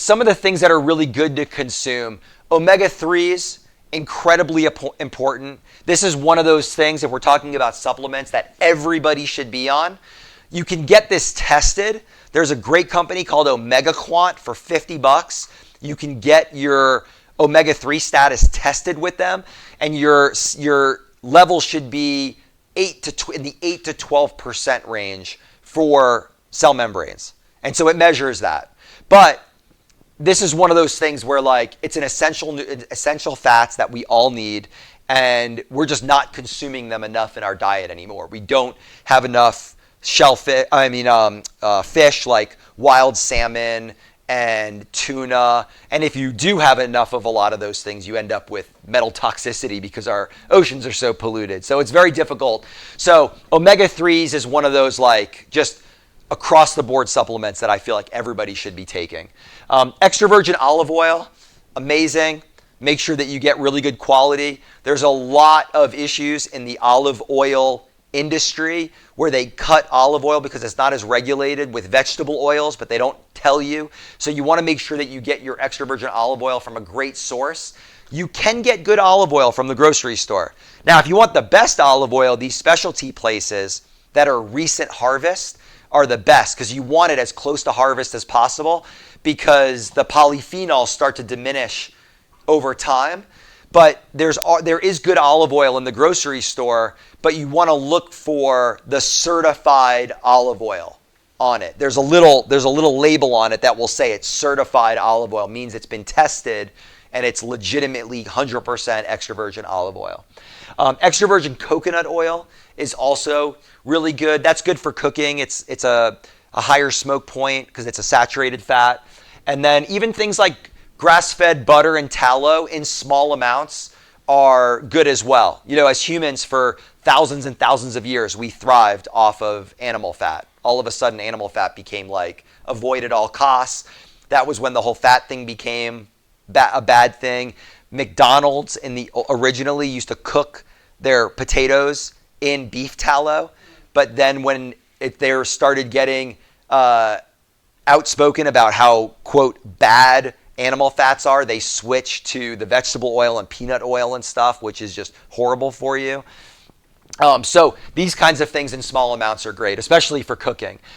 some of the things that are really good to consume, omega-3s, incredibly important. This is one of those things, if we're talking about supplements, that everybody should be on. You can get this tested. There's a great company called OmegaQuant for $50. You can get your omega-3 status tested with them, and your level should be in the 8 to 12% range for cell membranes. And so it measures that. But this is one of those things where, like, it's an essential fats that we all need, and we're just not consuming them enough in our diet anymore. We don't have enough fish like wild salmon and tuna. And if you do have enough of a lot of those things, you end up with metal toxicity because our oceans are so polluted. So it's very difficult. So omega-3s is one of those, like, just across the board supplements that I feel like everybody should be taking. Extra virgin olive oil, amazing. Make sure that you get really good quality. There's a lot of issues in the olive oil industry where they cut olive oil because it's not as regulated with vegetable oils, but they don't tell you. So you want to make sure that you get your extra virgin olive oil from a great source. You can get good olive oil from the grocery store. Now, if you want the best olive oil, these specialty places that are recent harvest are the best, because you want it as close to harvest as possible, because the polyphenols start to diminish over time. But there is good olive oil in the grocery store, but you want to look for the certified olive oil on it. There's a little label on it that will say it's certified olive oil, means it's been tested and it's legitimately 100% extra virgin olive oil. Extra virgin coconut oil is also really good. That's good for cooking. It's a higher smoke point because it's a saturated fat. And then even things like grass-fed butter and tallow in small amounts are good as well. You know, as humans, for thousands and thousands of years, we thrived off of animal fat. All of a sudden, animal fat became like avoid at all costs. That was when the whole fat thing became a bad thing. McDonald's originally used to cook their potatoes in beef tallow, but then when they started getting outspoken about how, quote, bad animal fats are, they switch to the vegetable oil and peanut oil and stuff, which is just horrible for you. So these kinds of things in small amounts are great, especially for cooking.